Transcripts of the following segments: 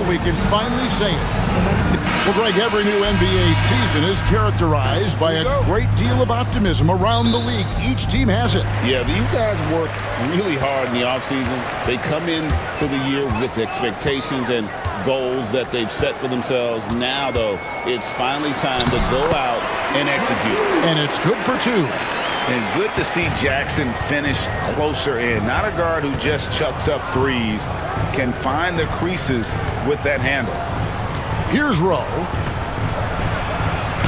we can finally say it. Well, Greg, every new NBA season is characterized by a great deal of optimism around the league. Each team has it. Yeah, these guys work really hard in the offseason. They come into the year with expectations and goals that they've set for themselves. Now, though, it's finally time to go out and execute. And it's good for two. And good to see Jackson finish closer in. Not a guard who just chucks up threes, can find the creases with that handle. Here's Rowe.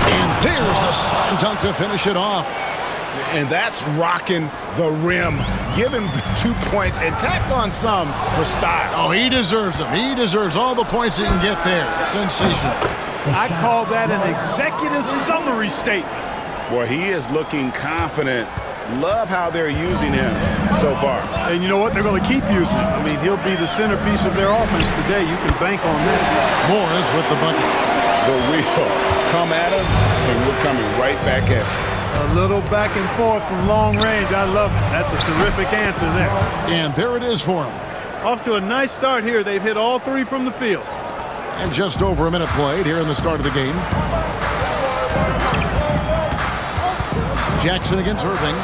And there's the slam dunk to finish it off. And that's rocking the rim. Give him the 2 points and tack on some for style. Oh, he deserves them. He deserves all the points he can get there. Sensational. I call that an executive summary statement. Boy, he is looking confident. Love how they're using him so far. And you know what? They're going to keep using him. I mean, he'll be the centerpiece of their offense today. You can bank on that. Morris with the bucket. The wheel. Come at us, and we're coming right back at you. A little back and forth from long range. I love it. That's a terrific answer there. And there it is for him. Off to a nice start here. They've hit all three from the field. And just over a minute played here in the start of the game. Jackson against Irving.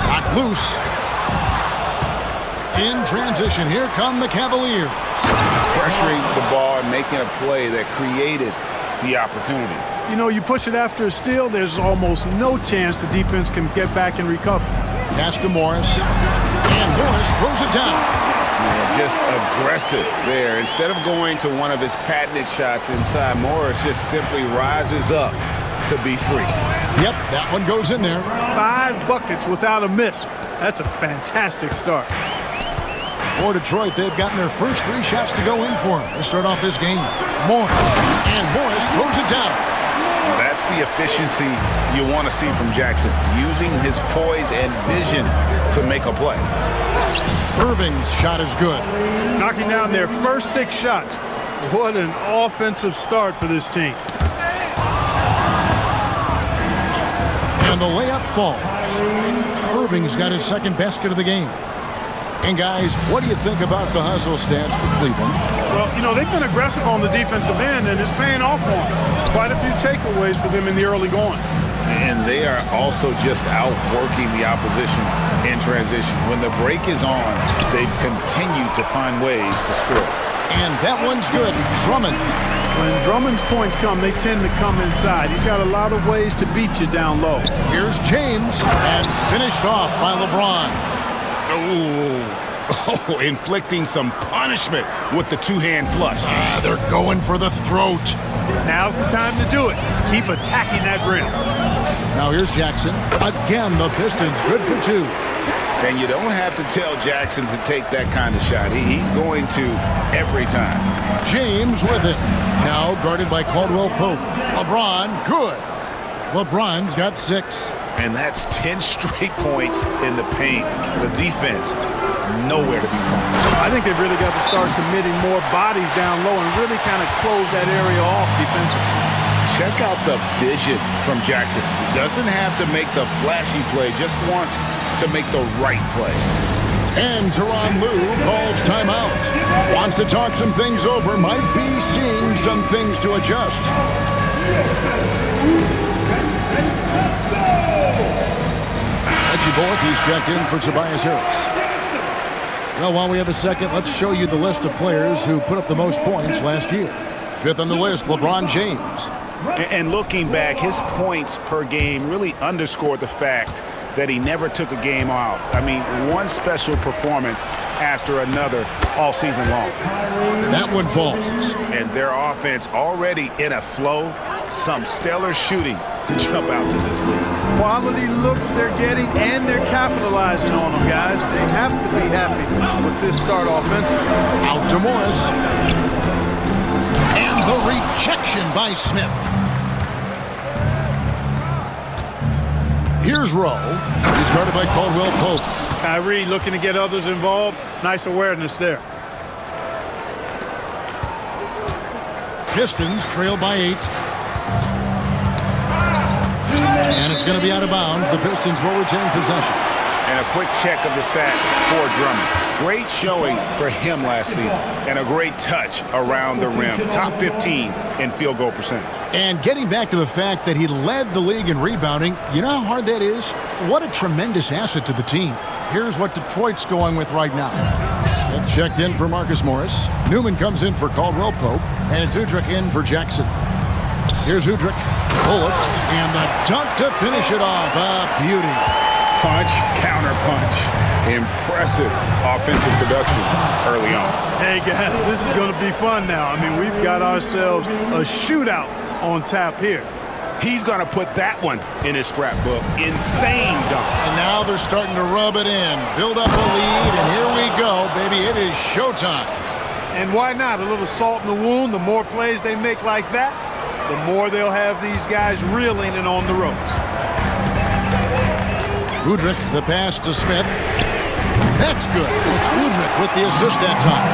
Knocked loose. In transition, here come the Cavaliers. Pressuring the ball and making a play that created the opportunity. You know, you push it after a steal, there's almost no chance the defense can get back and recover. Pass to Morris. And Morris throws it down. Yeah, just aggressive there. Instead of going to one of his patented shots inside, Morris just simply rises up to be free. Yep, that one goes in there. 5 buckets without a miss. That's a fantastic start. For Detroit, they've gotten their first 3 shots to go in for him to start off this game. Morris. And Morris throws it down. That's the efficiency you want to see from Jackson, using his poise and vision to make a play. Irving's shot is good. Knocking down their first 6 shots. What an offensive start for this team. And the layup falls. Irving's got his second basket of the game. And guys, what do you think about the hustle stats for Cleveland? Well, you know, they've been aggressive on the defensive end, and it's paying off for them. Quite a few takeaways for them in the early going. And they are also just outworking the opposition in transition. When the break is on, they've continued to find ways to score. And that one's good. Drummond. When Drummond's points come, they tend to come inside. He's got a lot of ways to beat you down low. Here's James, and finished off by LeBron. Oh, inflicting some punishment with the 2-hand flush. They're going for the throat. Now's the time to do it. Keep attacking that rim. Now here's Jackson. Again, the Pistons good for 2. And you don't have to tell Jackson to take that kind of shot. He's going to every time. James with it. Now guarded by Caldwell Pope. LeBron, good. LeBron's got 6. And that's 10 straight points in the paint. The defense, nowhere to be found. I think they've really got to start committing more bodies down low and really kind of close that area off defensively. Check out the vision from Jackson. Doesn't have to make the flashy play, just wants to make the right play. And Tyronn Lue calls timeout. Wants to talk some things over. Might be seeing some things to adjust. Reggie Bullock, he's checked in for Tobias Harris. Well, while we have a second, let's show you the list of players who put up the most points last year. 5th on the list, LeBron James. And looking back, his points per game really underscored the fact that he never took a game off. I mean, one special performance after another all season long. That one falls. And their offense already in a flow. Some stellar shooting to jump out to this league. Quality looks they're getting, and they're capitalizing on them, guys. They have to be happy with this start offensively. Out to Morris. And the rejection by Smith. Here's Rowe. He's guarded by Caldwell Pope. Kyrie looking to get others involved. Nice awareness there. Pistons trail by 8. And it's going to be out of bounds. The Pistons will retain possession. And a quick check of the stats for Drummond. Great showing for him last season. And a great touch around the rim. Top 15 in field goal percentage. And getting back to the fact that he led the league in rebounding, you know how hard that is? What a tremendous asset to the team. Here's what Detroit's going with right now. Smith checked in for Marcus Morris. Newman comes in for Caldwell Pope. And it's Udrich in for Jackson. Here's Udrich. Bullock. And the dunk to finish it off. A beauty. Punch, counter punch. Impressive offensive production early on. Hey, guys, this is going to be fun now. I mean, we've got ourselves a shootout on tap here. He's going to put that one in his scrapbook. Insane dunk. And now they're starting to rub it in. Build up a lead, and here we go, baby. It is showtime. And why not? A little salt in the wound. The more plays they make like that, the more they'll have these guys reeling and on the ropes. Udrich, the pass to Smith. That's good. It's Udrich with the assist that time.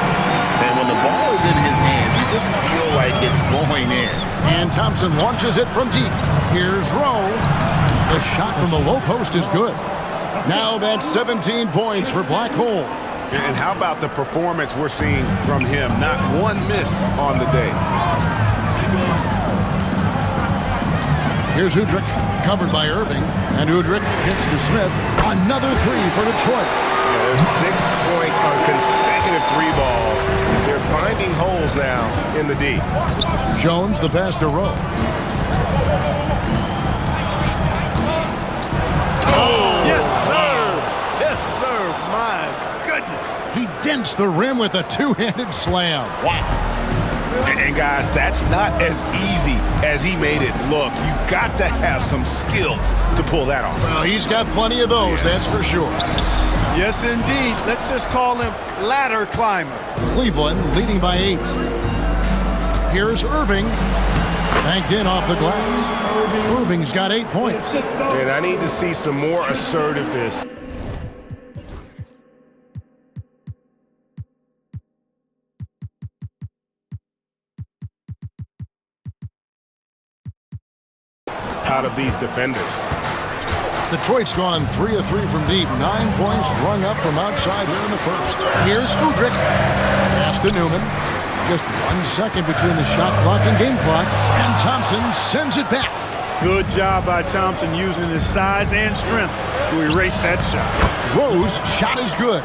And when the ball is in his hands, you just feel like it's going in. And Thompson launches it from deep. Here's Rowe. The shot from the low post is good. Now that's 17 points for Black Hole. And how about the performance we're seeing from him? Not one miss on the day. Here's Udrich, covered by Irving. And Udrich hits to Smith. Another three for Detroit. Yeah, there's 6 points on consecutive three balls. They're finding holes now in the D. Jones, the pass to Rowe. Oh, yes, sir. Yes, sir. My goodness. He dents the rim with a two-handed slam. Wow. And guys, that's not as easy as he made it look. You've got to have some skills to pull that off. Well, he's got plenty of those, that's for sure. Yes, indeed. Let's just call him ladder climber. Cleveland leading by 8. Here's Irving. Banked in off the glass. Irving's got 8 points. And I need to see some more assertiveness. Out of these defenders. Detroit's gone 3 of 3 from deep. 9 points rung up from outside here in the first. Here's Udrich. Pass to Newman. Just 1 second between the shot clock and game clock. And Thompson sends it back. Good job by Thompson using his size and strength to erase that shot. Rowe's shot is good.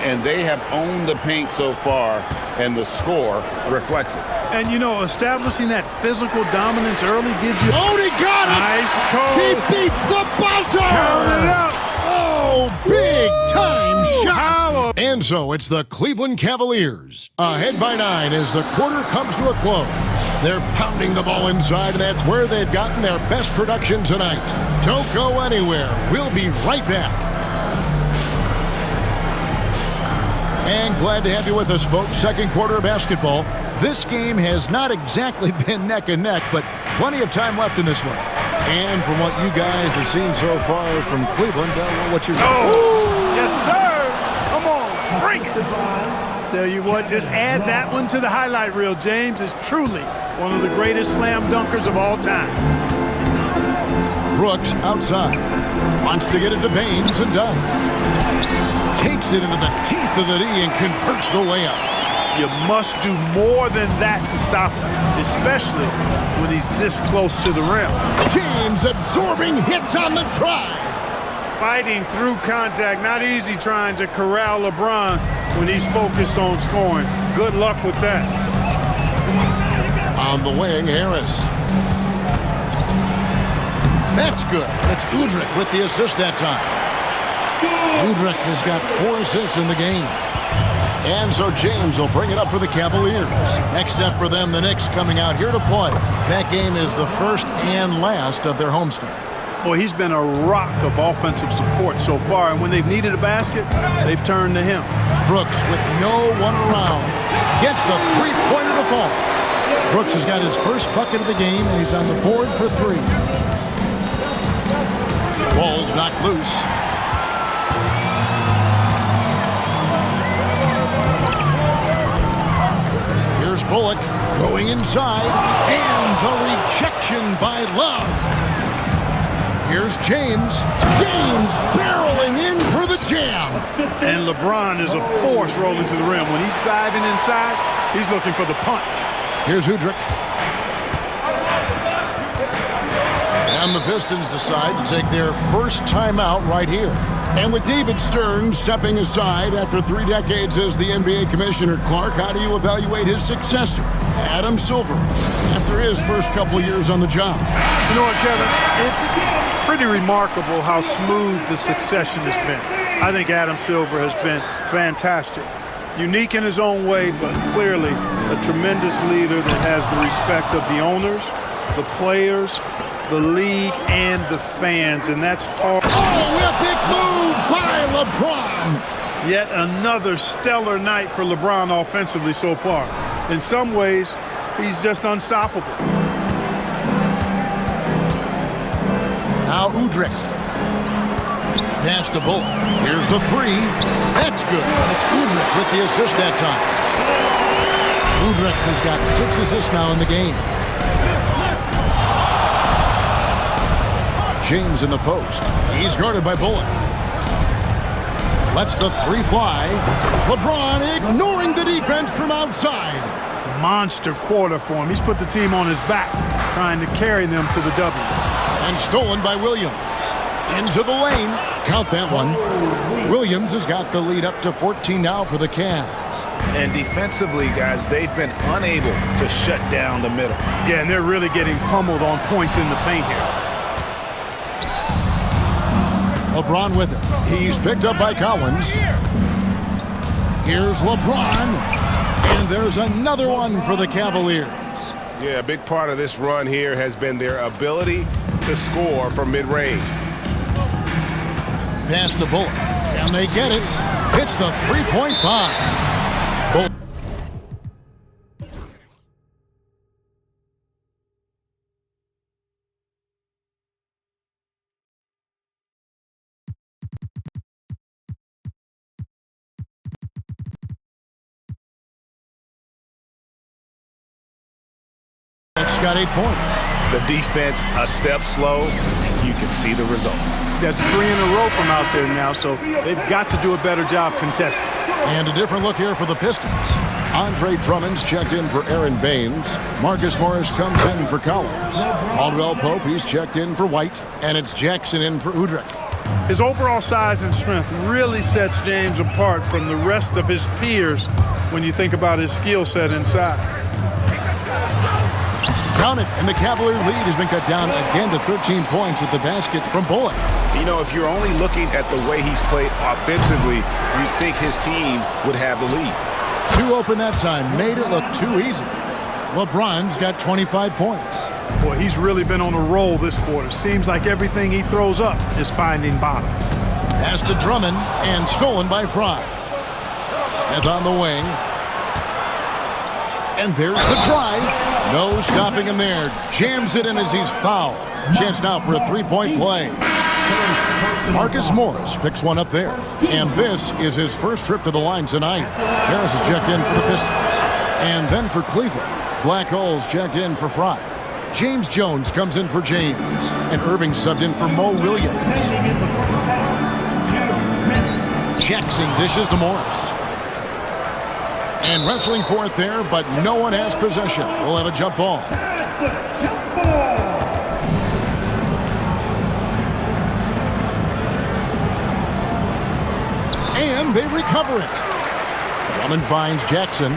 And they have owned the paint so far, and the score reflects it. And, you know, establishing that physical dominance early gives you... Oh, he got it! Nice call. He beats the buzzer! Count it up. Oh, big time shot! And so it's the Cleveland Cavaliers, ahead by 9 as the quarter comes to a close. They're pounding the ball inside, and that's where they've gotten their best production tonight. Don't go anywhere. We'll be right back. And glad to have you with us, folks. Second quarter of basketball. This game has not exactly been neck and neck, but plenty of time left in this one. And from what you guys have seen so far from Cleveland, what's your... Oh, yes, sir. Come on, bring it. Tell you what, just add that one to the highlight reel. James is truly one of the greatest slam dunkers of all time. Brooks outside. Wants to get it to Baines and does. Takes it into the teeth of the D and converts the layup. You must do more than that to stop him, especially when he's this close to the rim. James absorbing hits on the drive. Fighting through contact, not easy trying to corral LeBron when he's focused on scoring. Good luck with that. On the wing, Harris. That's good. That's Udrich with the assist that time. Udrich has got 4 assists in the game. And so James will bring it up for the Cavaliers. Next up for them, the Knicks coming out here to play. That game is the first and last of their homestand. Well, he's been a rock of offensive support so far, and when they've needed a basket, they've turned to him. Brooks with no one around. Gets the three-pointer to fall. Brooks has got his first bucket of the game, and he's on the board for 3. Ball's knocked loose. Here's Bullock going inside, and the rejection by Love. Here's James. James barreling in for the jam. And LeBron is a force rolling to the rim. When he's diving inside, he's looking for the punch. Here's Udrih. And the Pistons decide to take their first timeout right here. And with David Stern stepping aside after 3 decades as the NBA commissioner, Clark, how do you evaluate his successor, Adam Silver, after his first couple of years on the job? You know what, Kevin? It's pretty remarkable how smooth the succession has been. I think Adam Silver has been fantastic. Unique in his own way, but clearly a tremendous leader that has the respect of the owners, the players, the league, and the fans, and that's hard. Oh, epic move by LeBron! Yet another stellar night for LeBron offensively so far. In some ways, he's just unstoppable. Now Udrih. Pass to Bullock. Here's the 3. That's good. It's Udrih with the assist that time. Udrih has got 6 assists now in the game. James in the post. He's guarded by Bullock. Lets the 3 fly. LeBron ignoring the defense from outside. Monster quarter for him. He's put the team on his back, trying to carry them to the W. And stolen by Williams. Into the lane. Count that one. Williams has got the lead up to 14 now for the Cavs. And defensively, guys, they've been unable to shut down the middle. Yeah, and they're really getting pummeled on points in the paint here. LeBron with it. He's picked up by Collins. Here's LeBron. And there's another one for the Cavaliers. Yeah, a big part of this run here has been their ability to score from mid-range. Pass to Bullock. Can they get it? Hits the 3-point bomb. Bullock. Got 8 points. The defense a step slow, and you can see the results. That's 3 in a row from out there now, so they've got to do a better job contesting. And a different look here for the Pistons. Andre Drummond's checked in for Aaron Baines. Marcus Morris comes in for Collins. Caldwell Pope, he's checked in for White. And it's Jackson in for Udrih. His overall size and strength really sets James apart from the rest of his peers when you think about his skill set inside. Count it, and the Cavalier lead has been cut down again to 13 points with the basket from Bullock. You know, if you're only looking at the way he's played offensively, you'd think his team would have the lead. 2 open that time, made it look too easy. LeBron's got 25 points. Boy, he's really been on a roll this quarter. Seems like everything he throws up is finding bottom. Pass to Drummond, and stolen by Fry. Smith on the wing. And there's the drive. No stopping him there. Jams it in as he's fouled. Chance now for a 3-point play. Marcus Morris picks one up there. And this is his first trip to the line tonight. Harris is checked in for the Pistons. And then for Cleveland, Black Hole's checked in for Fry. James Jones comes in for James. And Irving subbed in for Mo Williams. Jackson dishes to Morris. And wrestling for it there, but no one has possession. We'll have a jump ball. And they recover it. Drummond finds Jackson.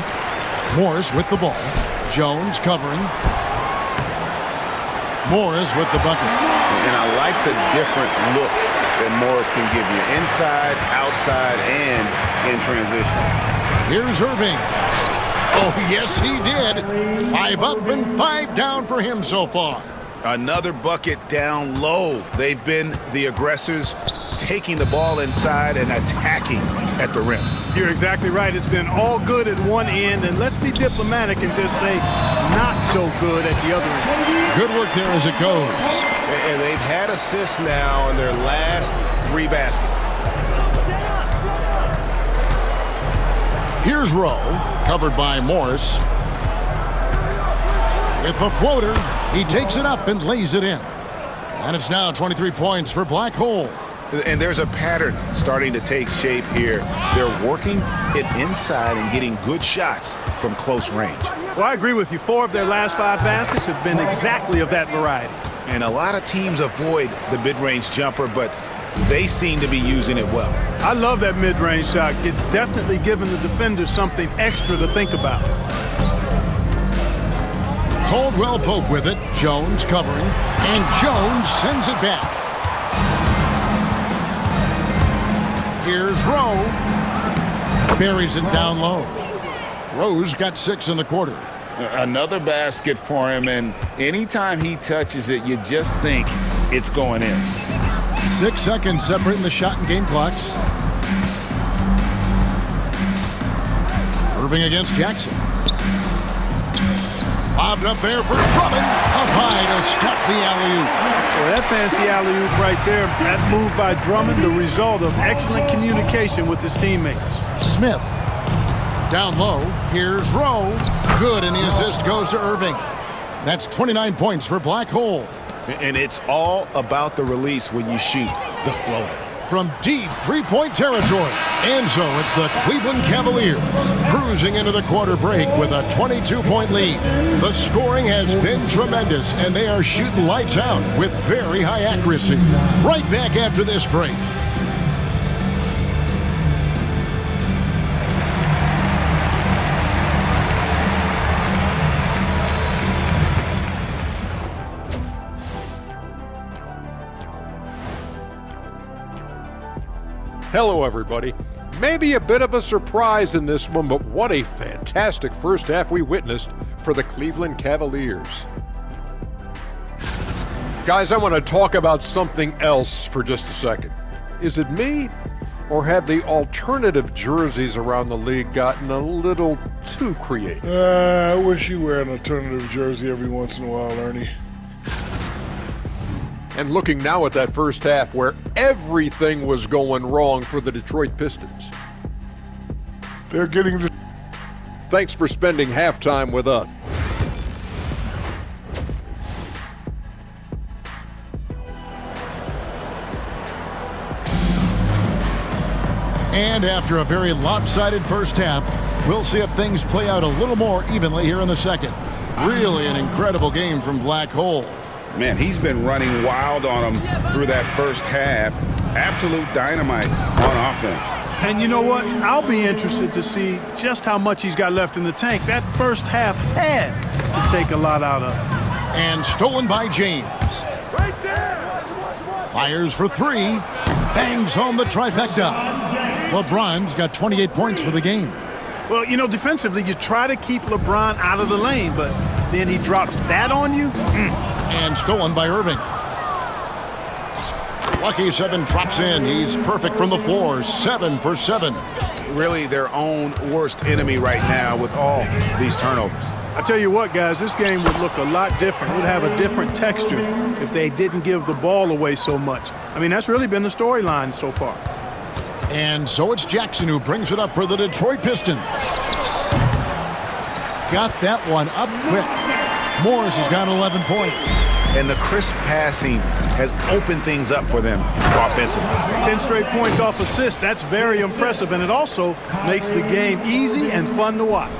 Morris with the ball. Jones covering. Morris with the bucket. And I like the different looks that Morris can give you. Inside, outside, and in transition. Here's Irving. Oh, yes, he did. 5 up and 5 down for him so far. Another bucket down low. They've been the aggressors, taking the ball inside and attacking at the rim. You're exactly right. It's been all good at one end, and let's be diplomatic and just say not so good at the other end. Good work there as it goes. And they've had assists now in their last 3 baskets. Here's Rowe, covered by Morris. With the floater, he takes it up and lays it in. And it's now 23 points for Black Hole. And there's a pattern starting to take shape here. They're working it inside and getting good shots from close range. Well, I agree with you. 4 of their last 5 baskets have been exactly of that variety. And a lot of teams avoid the mid-range jumper, but they seem to be using it well. I love that mid-range shot. It's definitely given the defender something extra to think about. Caldwell Pope with it. Jones covering. And Jones sends it back. Here's Rowe. Buries it down low. Rose got 6 in the quarter. Another basket for him, and anytime he touches it, you just think it's going in. 6 seconds separating the shot and game clocks. Irving against Jackson. Bobbed up there for Drummond. Up high to stop the alley-oop. Well, that fancy alley-oop right there, that move by Drummond, the result of excellent communication with his teammates. Smith. Down low. Here's Rowe. Good, and the assist goes to Irving. That's 29 points for Black Hole. And it's all about the release when you shoot the floater. From deep three-point territory. And so it's the Cleveland Cavaliers cruising into the quarter break with a 22-point lead. The scoring has been tremendous, and they are shooting lights out with very high accuracy. Right back after this break. Hello, everybody. Maybe a bit of a surprise in this one, but what a fantastic first half we witnessed for the Cleveland Cavaliers. Guys, I want to talk about something else for just a second. Is it me, or have the alternative jerseys around the league gotten a little too creative? I wish you wear an alternative jersey every once in a while, Ernie. And looking now at that first half where everything was going wrong for the Detroit Pistons. They're getting the... Thanks for spending halftime with us. And after a very lopsided first half, we'll see if things play out a little more evenly here in the second. Really an incredible game from Black Hole. Man, he's been running wild on him through that first half. Absolute dynamite on offense. And you know what? I'll be interested to see just how much he's got left in the tank. That first half had to take a lot out of it. And stolen by James. Right there! Fires for 3. Bangs home the trifecta. LeBron's got 28 points for the game. Well, you know, defensively, you try to keep LeBron out of the lane, but then he drops that on you. And stolen by Irving. Lucky 7 drops in. He's perfect from the floor. 7 for 7. Really their own worst enemy right now with all these turnovers. I tell you what, guys, this game would look a lot different. It would have a different texture if they didn't give the ball away so much. I mean, that's really been the storyline so far. And so it's Jackson who brings it up for the Detroit Pistons. Got that one up quick. Morris has got 11 points. And the crisp passing has opened things up for them offensively. 10 straight points off assist. That's very impressive, and it also makes the game easy and fun to watch.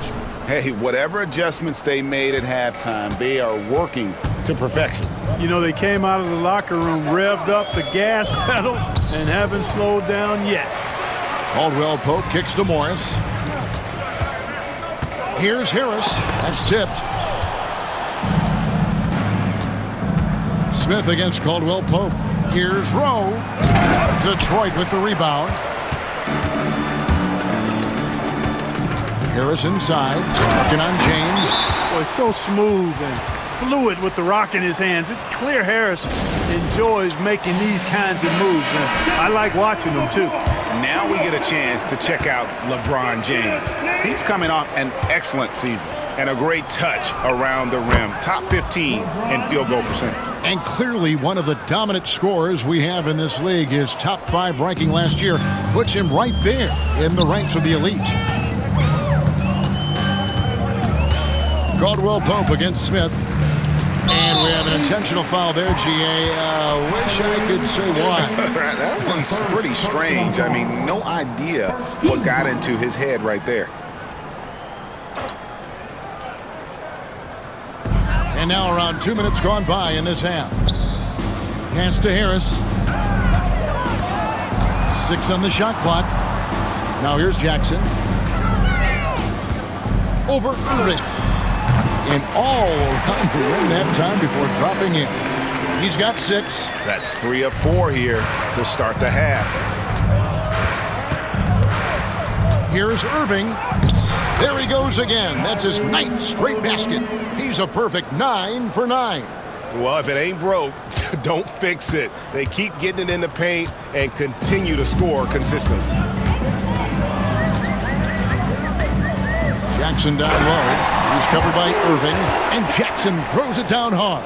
Hey, whatever adjustments they made at halftime, they are working to perfection. You know, they came out of the locker room, revved up the gas pedal, and haven't slowed down yet. Caldwell Pope kicks to Morris. Here's Harris. That's tipped. Smith against Caldwell Pope. Here's Rowe. Detroit with the rebound. Harris inside. Working on James. Boy, so smooth and fluid with the rock in his hands. It's clear Harris enjoys making these kinds of moves, and I like watching them too. Now we get a chance to check out LeBron James. He's coming off an excellent season and a great touch around the rim. Top 15 in field goal percentage. And clearly one of the dominant scorers we have in this league. His top 5 ranking last year puts him right there in the ranks of the elite. Caldwell Pope against Smith. And we have an intentional foul there, GA. Wish I could say why. That one's pretty strange. I mean, no idea what got into his head right there. And now around 2 minutes gone by in this half. Pass to Harris. 6 on the shot clock. Now here's Jackson. Over Irving. And all around the rim that time before dropping in. He's got 6. That's 3 of 4 here to start the half. Here's Irving. There he goes again. That's his 9th straight basket. He's a perfect 9 for 9. Well, if it ain't broke, don't fix it. They keep getting it in the paint and continue to score consistently. Jackson down low. He's covered by Irving. And Jackson throws it down hard.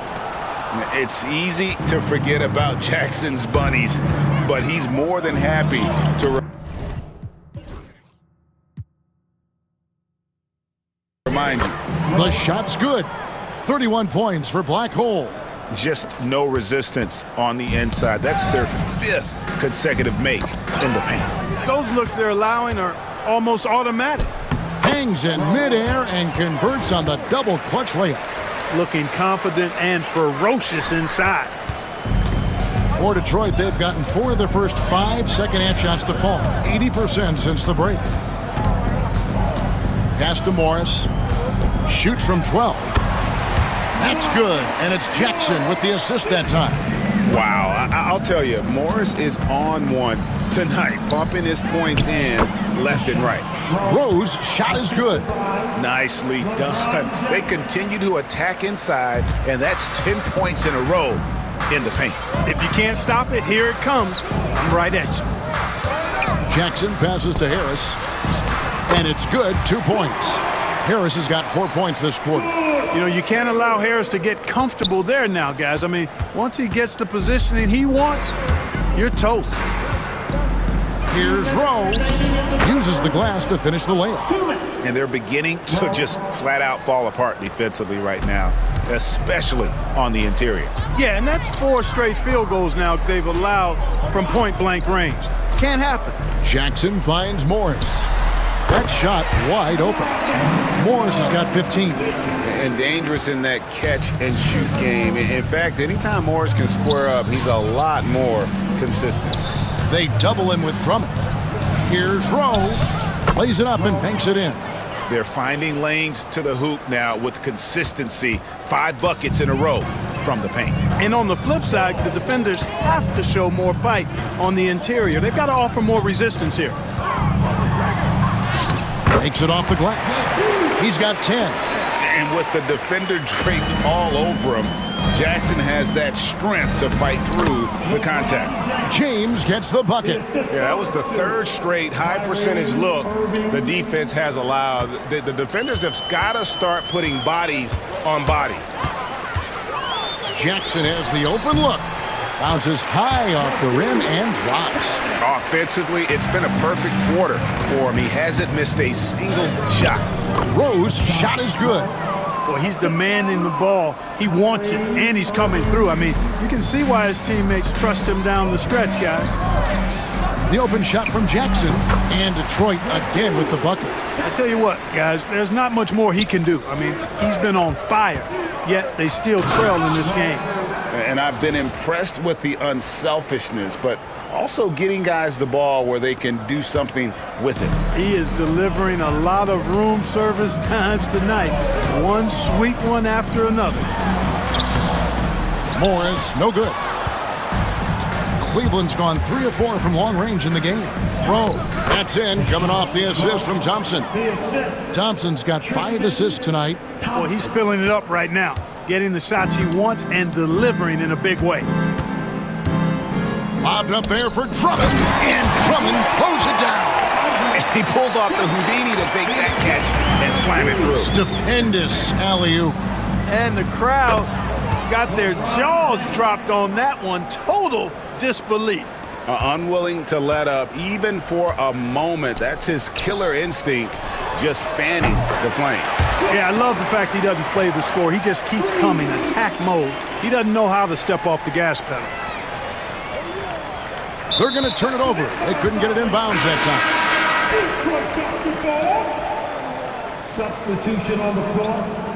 It's easy to forget about Jackson's bunnies, but he's more than happy to remind you. The shot's good. 31 points for Black Hole. Just no resistance on the inside. That's their 5th consecutive make in the paint. Those looks they're allowing are almost automatic. Hangs in midair and converts on the double clutch layup. Looking confident and ferocious inside. For Detroit, they've gotten 4 of their first 5 second-half shots to fall. 80% since the break. Pass to Morris. Shoots from 12. That's good, and it's Jackson with the assist that time. Wow, I'll tell you, Morris is on one tonight, pumping his points in left and right. Rose shot is good. Nicely done. They continue to attack inside, and that's 10 points in a row in the paint. If you can't stop it, here it comes. I'm right at you. Jackson passes to Harris, and it's good. 2 points. Harris has got 4 points this quarter. You know, you can't allow Harris to get comfortable there now, guys. I mean, once he gets the positioning he wants, you're toast. Here's Rowe. Uses the glass to finish the layup. And they're beginning to just flat out fall apart defensively right now, especially on the interior. Yeah, and that's 4 straight field goals now they've allowed from point-blank range. Can't happen. Jackson finds Morris. That shot wide open. Morris has got 15. And dangerous in that catch-and-shoot game. In fact, anytime Morris can square up, he's a lot more consistent. They double him with Drummond. Here's Rowe. Lays it up and banks it in. They're finding lanes to the hoop now with consistency. 5 buckets in a row from the paint. And on the flip side, the defenders have to show more fight on the interior. They've got to offer more resistance here. Takes it off the glass. He's got 10. And with the defender draped all over him, Jackson has that strength to fight through the contact. James gets the bucket. Yeah, that was the 3rd straight high-percentage look the defense has allowed. The defenders have got to start putting bodies on bodies. Jackson has the open look. Bounces high off the rim and drops. Offensively, it's been a perfect quarter for him. He hasn't missed a single shot. Rose shot is good. Well, he's demanding the ball. He wants it, and he's coming through. I mean, you can see why his teammates trust him down the stretch, guys. The open shot from Jackson, and Detroit again with the bucket. I tell you what, guys, there's not much more he can do. I mean, he's been on fire, yet they still trail in this game. And I've been impressed with the unselfishness, but also getting guys the ball where they can do something with it. He is delivering a lot of room service times tonight. One sweet one after another. Morris, no good. Cleveland's gone 3 of 4 from long range in the game. Rowe, that's in, coming off the assist from Thompson. Thompson's got 5 assists tonight. Well, he's filling it up right now, getting the shots he wants and delivering in a big way. Lobbed up there for Drummond, and Drummond throws it down. And he pulls off the Houdini to make that catch and slam it through. Stupendous alley-oop. And the crowd got their jaws dropped on that one. Total disbelief. Unwilling to let up even for a moment. That's his killer instinct, just fanning the flame. Yeah, I love the fact he doesn't play the score. He just keeps coming, attack mode. He doesn't know how to step off the gas pedal. They're going to turn it over. They couldn't get it inbounds that time. Substitution on the floor.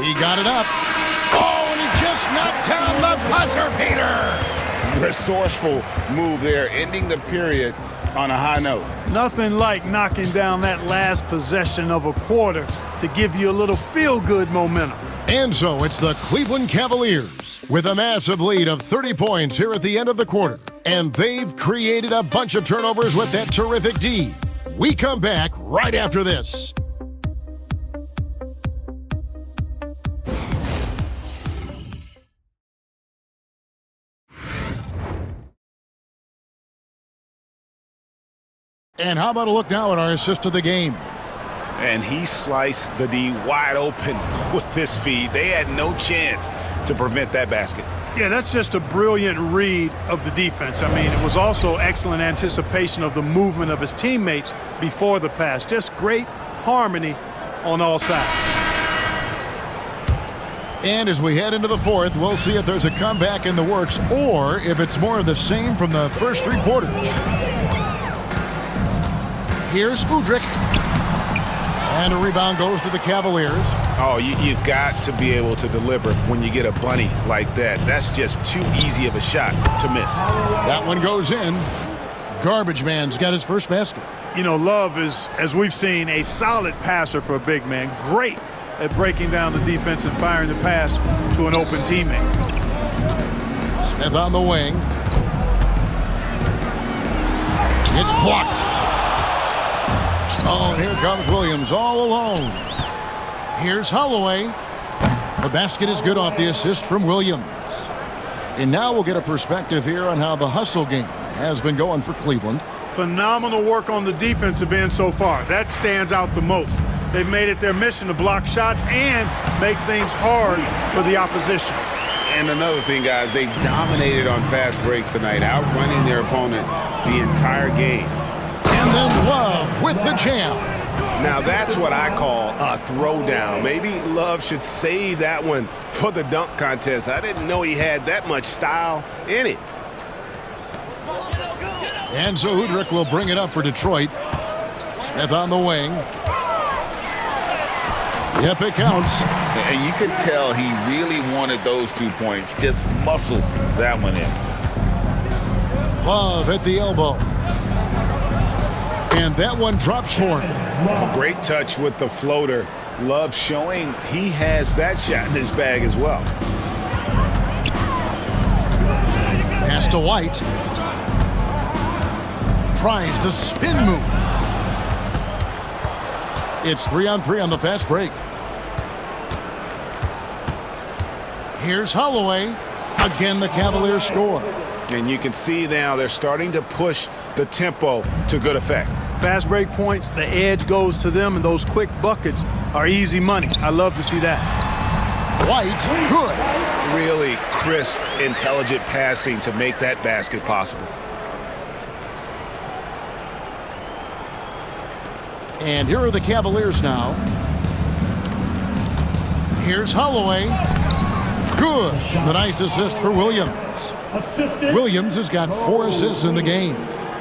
He got it up. Oh, and he just knocked down the buzzer beater. Resourceful move there, ending the period on a high note. Nothing like knocking down that last possession of a quarter to give you a little feel-good momentum. And so it's the Cleveland Cavaliers with a massive lead of 30 points here at the end of the quarter. And they've created a bunch of turnovers with that terrific D. We come back right after this. And how about a look now at our assist to the game? And he sliced the D wide open with this feed. They had no chance to prevent that basket. Yeah, that's just a brilliant read of the defense. I mean, it was also excellent anticipation of the movement of his teammates before the pass. Just great harmony on all sides. And as we head into the fourth, we'll see if there's a comeback in the works or if it's more of the same from the first three quarters. Here's Udrih. And a rebound goes to the Cavaliers. Oh, you've got to be able to deliver when you get a bunny like that. That's just too easy of a shot to miss. That one goes in. Garbage man's got his first basket. You know, Love is, as we've seen, a solid passer for a big man. Great at breaking down the defense and firing the pass to an open teammate. Smith on the wing. It's blocked. Oh, here comes Williams all alone. Here's Holloway. The basket is good off the assist from Williams. And now we'll get a perspective here on how the hustle game has been going for Cleveland. Phenomenal work on the defensive end so far. That stands out the most. They've made it their mission to block shots and make things hard for the opposition. And another thing, guys, they've dominated on fast breaks tonight, outrunning their opponent the entire game. And then Love with the jam. Now that's what I call a throwdown. Maybe Love should save that one for the dunk contest. I didn't know he had that much style in it. And so Udrih will bring it up for Detroit. Smith on the wing. Yep, it counts. And you could tell he really wanted those 2 points. Just muscled that one in. Love at the elbow. And that one drops for him. A great touch with the floater. Love showing he has that shot in his bag as well. Pass to White. Tries the spin move. It's 3-on-3 on the fast break. Here's Holloway. Again, the Cavaliers score. And you can see now they're starting to push the tempo to good effect. Fast break points, the edge goes to them, and those quick buckets are easy money. I love to see that. White, good. Really crisp, intelligent passing to make that basket possible. And here are the Cavaliers now. Here's Holloway. Good. The nice assist for Williams. Williams has got 4 assists in the game.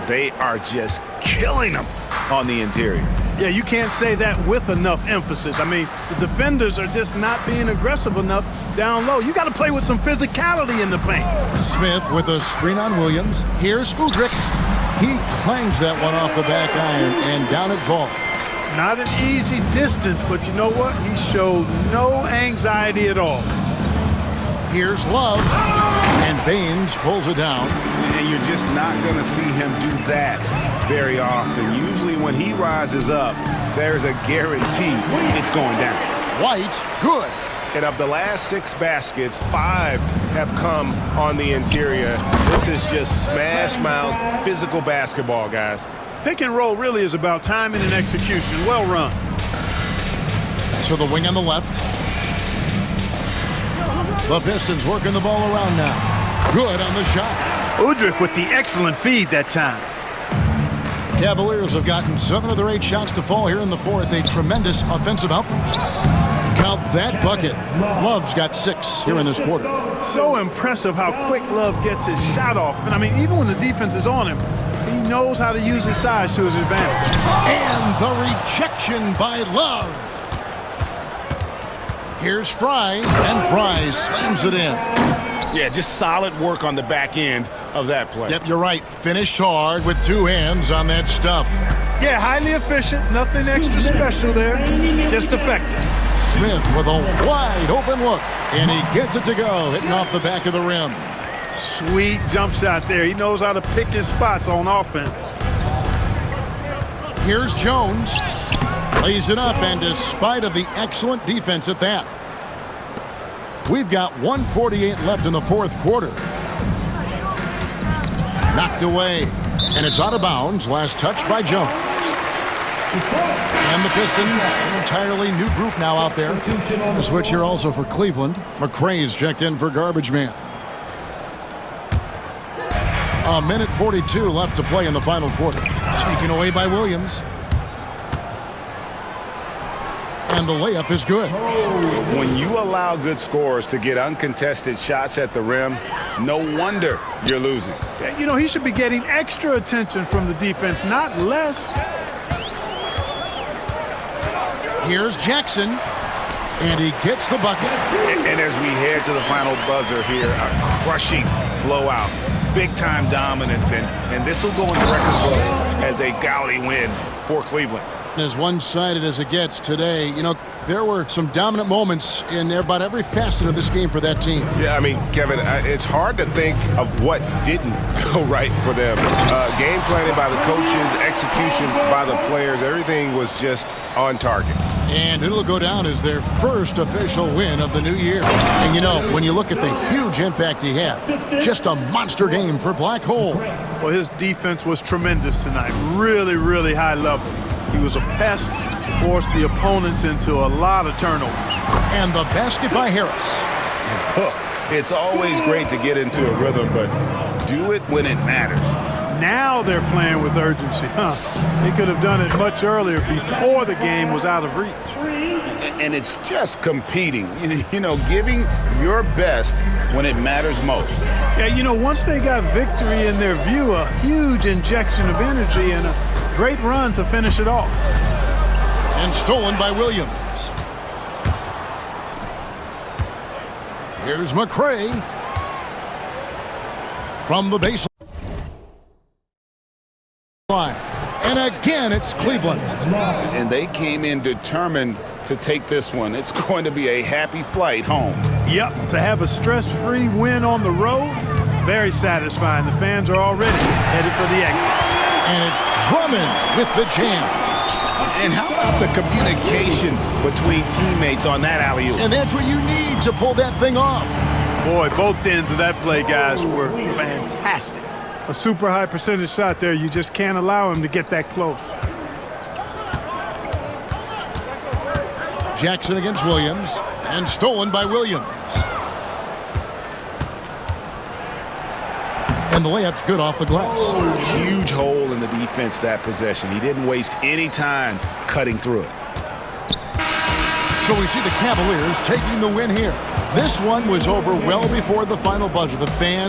They are just killing them on the interior. Yeah, you can't say that with enough emphasis. I mean, the defenders are just not being aggressive enough down low. You got to play with some physicality in the paint. Smith with a screen on Williams. Here's Udrih. He clangs that one off the back iron, and down it falls. Not an easy distance, but you know what? He showed no anxiety at all. Here's Love, and Baines pulls it down. And you're just not going to see him do that very often. Usually when he rises up, there's a guarantee it's going down. White, good. And of the last 6 baskets, 5 have come on the interior. This is just smash mouth physical basketball, guys. Pick and roll really is about timing and execution. Well run. So the wing on the left. The Pistons working the ball around now. Good on the shot. Udrih with the excellent feed that time. Cavaliers have gotten 7 of their 8 shots to fall here in the fourth. A tremendous offensive outburst. Count that bucket. Love's got 6 here in this quarter. So impressive how quick Love gets his shot off. And I mean, even when the defense is on him, he knows how to use his size to his advantage. And the rejection by Love. Here's Fry, and Fry slams it in. Yeah, just solid work on the back end of that play. Yep, you're right. Finished hard with 2 hands on that stuff. Yeah, highly efficient. Nothing extra special there. Just effective. Smith with a wide open look, and he gets it to go, hitting off the back of the rim. Sweet jump shot there. He knows how to pick his spots on offense. Here's Jones. Lays it up, and despite of the excellent defense at that, we've got 1:48 left in the fourth quarter. Knocked away, and it's out of bounds. Last touch by Jones. And the Pistons, an entirely new group now out there. A switch here also for Cleveland. McRae's checked in for garbage man. 1:42 left to play in the final quarter. Taken away by Williams. And the layup is good. When you allow good scorers to get uncontested shots at the rim, no wonder you're losing. You know, he should be getting extra attention from the defense, not less. Here's Jackson, and he gets the bucket. And as we head to the final buzzer here, a crushing blowout, big-time dominance, and this will go in the record books as a gaudy win for Cleveland. As one-sided as it gets today, you know, there were some dominant moments in about every facet of this game for that team. Yeah, I mean, Kevin, it's hard to think of what didn't go right for them. Game planning by the coaches, execution by the players, everything was just on target. And it'll go down as their first official win of the new year. And, you know, when you look at the huge impact he had, just a monster game for Black Hole. Well, his defense was tremendous tonight. Really, really high level. He was a pest, forced the opponents into a lot of turnovers. And the basket by Harris. It's always great to get into a rhythm, but do it when it matters. Now they're playing with urgency. They could have done it much earlier before the game was out of reach. And it's just competing, you know, giving your best when it matters most. Yeah, you know, once they got victory in their view, a huge injection of energy and a great run to finish it off. And stolen by Williams. Here's McRae. From the baseline. And again, it's Cleveland. And they came in determined to take this one. It's going to be a happy flight home. Yep, to have a stress-free win on the road, very satisfying. The fans are already headed for the exit. And it's Drummond with the jam. And how about the communication between teammates on that alley-oop? And that's what you need to pull that thing off. Boy, both ends of that play, guys, were fantastic. A super high percentage shot there. You just can't allow him to get that close. Jackson against Williams, and stolen by Williams. And the layup's good off the glass. Huge hole in the defense that possession. He didn't waste any time cutting through it. So we see the Cavaliers taking the win here. This one was over well before the final buzzer. The fans